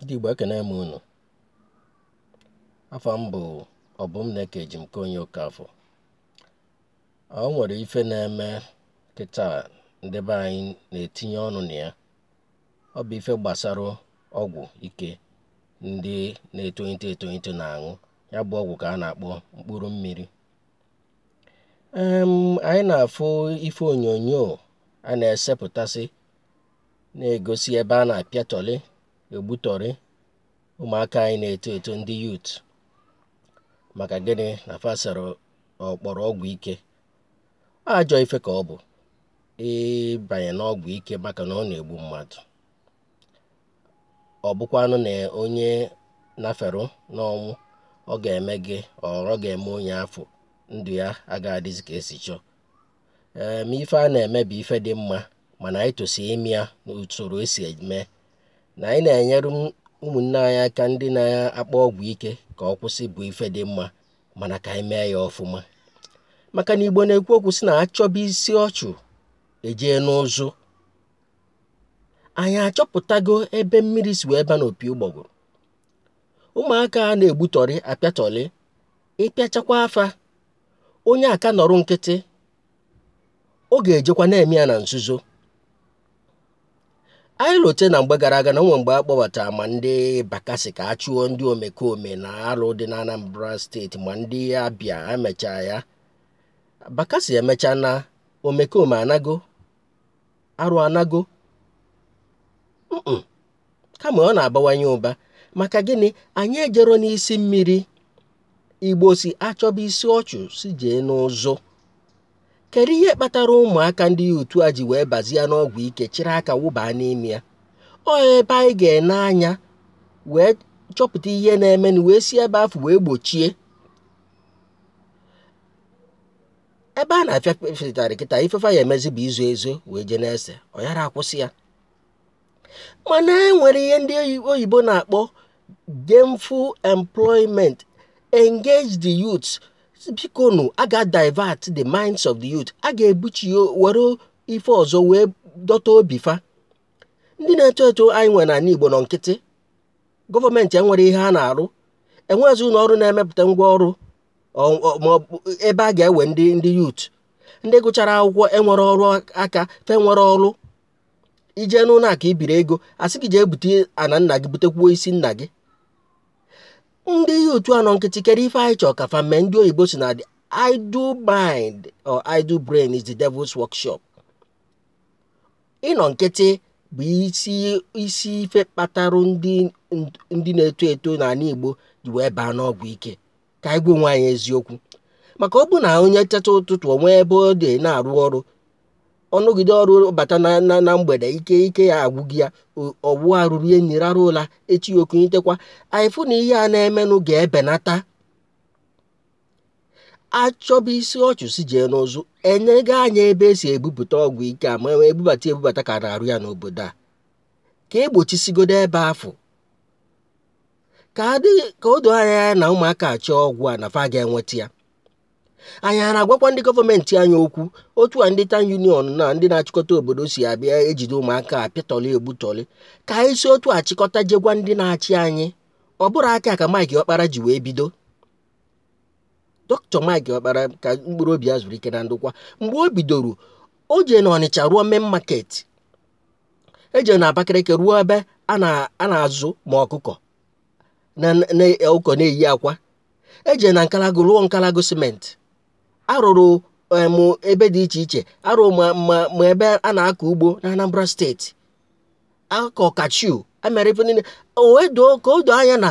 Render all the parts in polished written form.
Ndị Igbo ekene m unu. Afọ m bụ Obumneke Ejimkonye Okafọ. O nwere ife na-eme kịta ndị be anyị na-etinye ọnụ na ya. Ọ bụ ife gbasara ọgwụ ike ndị na-etonite na-aṅụ. Ya bụ ọgwụ ka a na-akpọ mkpụrụ mmiri. Anyị na-afụ ife onyonyo a na-esepụtasị na-egosi ebe a na-apịatọlị egbutọrị ụmụaka anyị na-eto eto ndị youth maka gịnị na fasara ọkpọrọ ọgwụ ike. Ajọ ife ka ọ bụ ịbanye n'ọgwụ ike maka na ọ na-egbu mmadụ. Ọ bụkwanụ na onye nafere n'ọnwụ ọ ga-eme gị ọ ga-eme onye afọ ndụ ya agaghị adịzi ka esi chọọ. Ma ife a na-eme bụ ife dị mma mana anyị tosiri ime ya n'usoro esi eme na anyị na-enyere ụmụnne anyị aka ndị na-akpọ ọgwụ ike ka ọ kwụsị bụ ife dị mma mana ka anyị mee ya ọfụma maka na Igbo na-ekwu okwu sị na achọba isi ọchụ ejee n'ụzụ. Anyị achọpụtago ebe mmiri si wee ba n'opi ụgbọgụrụ. Ụmụaka a na-egbutọrị apịatọlị ịpịachakwa afa onye aka nọrọ nkịtị ọ ga-ejekwa na-eme ya na nzuzo. Anyị lote na mgbe gara aga na nwe mgbe a kpọbatara ma ndị Bakasị ka a chụọ ndị omekome na arụ dị na Anambra steeti ma ndị Abịa emechaa ya. Bakasị emechaa na omekome anago arụ anago kama ọ na-abawanye ụba maka gịnị anyị ejero n'isi mmiri. Igbo si achọba isi ọchụ si jee n'ụzụ. Kedu ihe kpatara ụmụaka ndị otu a ji wee bazie n'ọgwụ ike chịrị aka wụbaa n'ime ya? Ọ ebe anyị ga-ene anya wee chọpụta ihe na-eme na wee si ebe afọ wee gbochie. Ebe a na-afịa fetarị kịta ifefa ya emezi bụ izo ezo wee je na-ese ọ yara akwụsị ya. Mana enwere ihe ndị oyibo na-akpọ gainful employment, engage the youth. Biko nụ a ga-divert the minds of the youth. A ga-ebuchi were ife ọzọ wee dọta obi fa. Ndị na-eto eto anyị nwere n'ala Igbo nọ nkịtị. Gọọmenti enwere ihe a na-arụ. Enwezi ụlọ ọrụ na-emepụta ngwa ọrụ ebe a ga-ewe ndị youth. Ndị gụchara akwụkwọ enwere ọrụ aka fe nwere ọrụ. Ije n'ụlọ aka ibiri ego asị gị jee bute ana nna gị butekwuo isi nna gị. Ndị youth anọ nkịtị kere ife anyị chọọ ka fa mee. Ndị oyibo si na the idle mind or idle brain is the devil's workshop. Ịnọ nkịtị bụ isi ife kpatara ndị na-eto eto n'ala Igbo ji wee baa n'ọgwụ ike. Ka anyị gwa onwe anyị eziokwu maka ọ bụ na onye teta ụtụtụ onwe ebe ọ dị na-arụ ọrụ ọnụgide ọrụ bata na mgbede ike ya agwụgị ya ọwụ arụrụ enyi rara ụla echi okunyitekwa. Anyị fụ na ihe a na-emenụ ga-ebenata. Achọba isi ọchụ si jee n'ụzụ enyego anya ebe esi ebupụta ọgwụ ike a ma ebubata ka na-arụ ya n'obodo a ka egbochisigodo ebe afọ ka o doo anya na ụmụaka achọ ọgwụ a na fa ga-enweta ya. Anyị a na-agwakwa ndị gọọmenti anyị okwu otu a ndị Tan Union na ndị na-achịkọta obodo si abịa ejide ụmụaka apịatọlị egbutọlị ka anyị si otu achịkọta jegwa ndị na-achị anyị. Ọ bụrụ aka ka Mike Ọkpara ji wee bido. Dr. Mike Ọkpara ka mkpụrụ obi ya zuru ike na ndokwa mgbe o bidoro o jee na Ọnịcha ruo main market eje na Abakaliki ruo ebe a na-azụ ma ọkụkọ na ọkụkọ na-eyi akwa. Eje na Nkalago ruo Nkalago cement. Arụrụ ebe dị iche iche arụ ma ebe a na-akọ ugbo na Anambra steeti akọ kachiu emere ife niile ka o doo anya na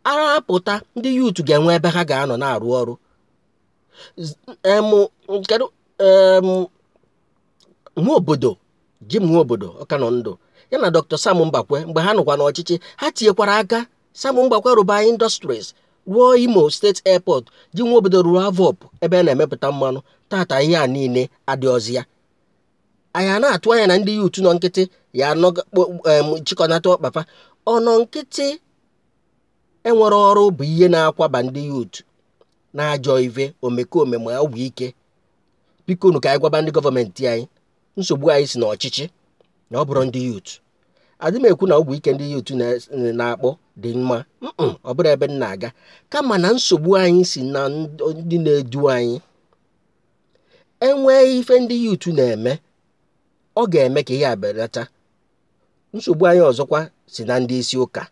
arapụta ndị youth ga-enwe ebe ha ga-anọ na-arụ ọrụ. Nwa obodo Jim Nwobodo Ọkanọ Ndụ ya na Dr. Sam Mbakwe mgbe ha nọkwa n'ọchịchị ha tinyekwara aka. Sam Mbakwe rụba industries ruo Imo State Airport. Jim Nwobodo ruo Avop ebe a na-emepụta mmanụ. Tata ihe a niile adịọzi ya. Anyị na-atụ anya na ndị youth nọ nkịtị ya chịkọnata ọkpafa. Ọ nọ nkịtị enwere ọrụ bụ ihe na-akwaba ndị youth na-ajọ ife omekome ma ọgwụ ike. Biko nụ ka anyị gwaba ndị gọọmenti anyị nsogbu anyị si n'ọchịchị na ọ bụrụ ndị youth. adị m ekwu na ọgwụ ike ndị yutu na-akpọ dị mma ọ bụrụ ebe m na-aga kama na nsogbu anyị si na ndị na-edu anyị enwee ife ndị yutu na-eme ọ ga-eme ka ihe abelata. Nsogbu anyị ọzọkwa si na ndị isi ụka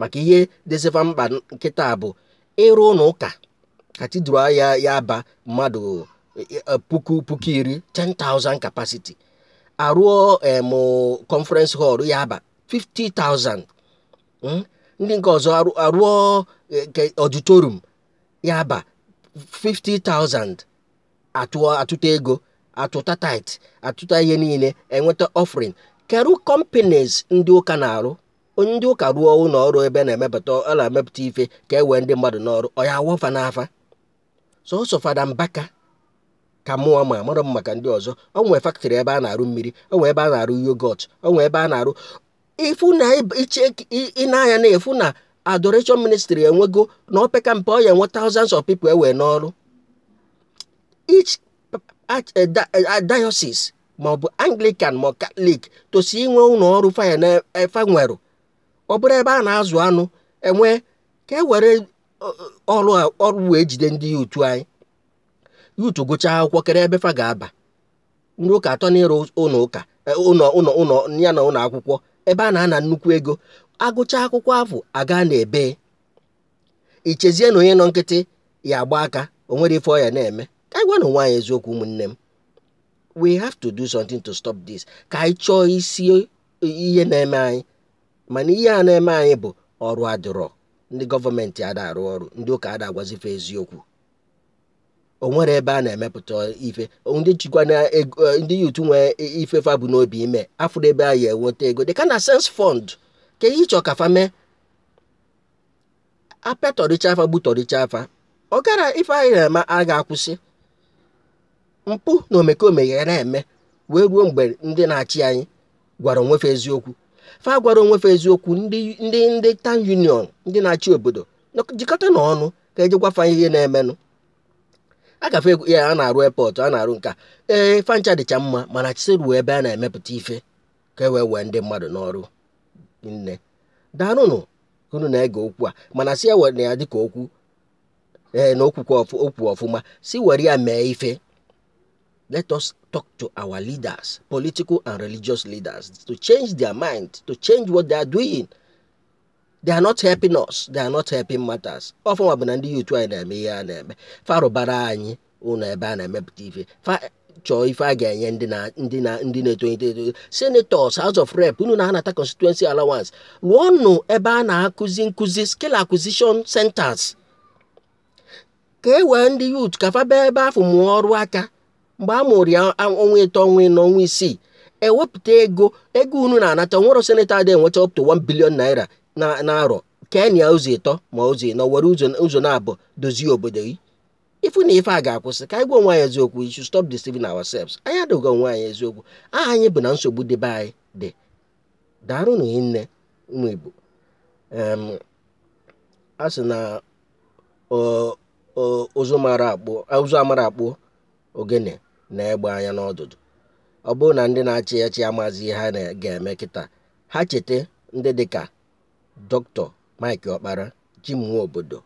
maka ihe dịzịfa mkpa nkịta bụ ịrụ ụlọ ụka katidral ya aba mmadụ puku 10,000 capacity, arụọ conference hall ya aba 50,000, ndị nke ọzọ arụọ auditorium ya aba 50,000, atụta ego, atụta tithe, atụta ihe niile, enweta offering. Kedu companies ndị ụka na-arụ? Onye ndị ụka rụọ ụlọ ọrụ ebe na-emepụta ife ka e wee ndị mmadụ n'ọrụ, ọ ya awọfa n'afa. Sọsọ Fada Mbaka ka mụọ ma mara m maka ndị ọzọ. O nwee factory ebe a na-arụ mmiri, o nwee ebe a na-arụ yogurt, o nwee ebe a na-arụ ifu na ịna-anya na efu na adoration ministry enwego na opeka mpe ọ ya enwe thousands of people ewe n'ọrụ. Each diocese ma ọ bụ Anglican ma Catholic tosi inwe ụlọ ọrụ faya na efa nwere. Ọ bụrụ ebe a na-azụ anụ enwe ka e were ọrụ wee jide ndị yutu anyị. Yutu gụchaa akwụkwọ kere ebe fa ga-aba. Ndị ụka atọ n'ịrụ ụlọ ụka ụlọ ya na ụlọ akwụkwọ ebe a na-ana nnukwu ego. Agụchaa akwụkwọ afọ aga na-ebe ichezie na onye nọ nkịtị ya agba aka o nwere ife ọ ya na-eme. Ka anyị gwa na nwaanyị eziokwu ụmụnne m, we have to do something to stop this. Ka anyị chọọ isi ihe na-eme anyị, mana ihe a na-eme anyị bụ ọrụ adịrọ. Ndị gọọmenti ada arụ ọrụ, ndị ụka ada agwazife eziokwu. O nwere ebe a na-emepụta ife, ndị chịkwa na ndị yutu nwee ife fa bụ n'obi ime afụrụ ebe anyị enweta ego dị ka na sense fund ka ihe ịchọ ka fa mee apịatọrịcha afa gbutọrịcha afa. Ọ gara ife anyị na-eme a ga-akwụsị. Mpụ na omekome ya na-eme wee ruo mgbe ndị na-achị anyị gwara onwefe eziokwu. Fa gwara onwefe eziokwu, ndị town union, ndị na-achị obodo jikọta n'ọnụ ka ejegwafa ihe na-emenụ. Agafe ya a na-arụ airport, a na-arụ nka fancha dịcha mma mana chisi ruo ebe a na-emepụta ife ka e wee ndị mmadụ n'ọrụ. Nne darụnụ unu na-ege okwu a mana si ya were ya dịka okwu na okwu ọfụma si were ya mee ife. Let us talk to our leaders, political and religious leaders, to change their mind, to change what they are doing. They are not helping us. They are not helping matters. Often bụ na ndị yutu anyị na-eme ihe a na-eme. Farụbara anyị ụlọ ebe a na-emepụta ife. Chọọ ife a ga-enye ndị na-eto senators, House of Rep, unu na-anata constituency allowance. Rụọnụ ebe a na-akụzi skill acquisition centers. Ka e wee ndị yut ka fa bịa ebe afọ mụọ ọrụ aka. Mgbe a mụrụ ya ọnwa 3, ọnwa 4, ọnwa 6, ewepụta ego unu na-anata. Nwere senator adị enweta up to 1 billion naira na-arọ. Kenya ụzọ 3 ma ụzọ 4 were ụzọ na-abụ dozie obodo yi. Ifu na ife a ga-akwụsị. Ka anyị gwa onwe anyị eziokwu. We should stop deceiving ourselves. Anyị adịghị onwe anyị eziokwu. Anyị bụ na nsogbu debe anyị dị. Daarụ na nne ụmụ Igbo. A sị na ụzụ amara akpụ ogene na-egbe anya n'ọdụdụ. Ọ bụrụ na ndị na-achị achị amazi ihe ha ga-eme kịta, ha cheta ndị dịka Dr. Mike Okpara, Jim Nwobodo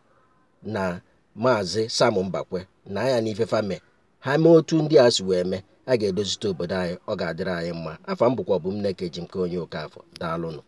na Maazị Sam Mbakwe na anya n'ife fame. Ha mee otu ndị a si wee mee, a ga-edozite obodo anyị, ọ ga-adịrị anyị mma. Afa m bụkwa Obumneke Jim nke onye Okafọ. Daalụnụ.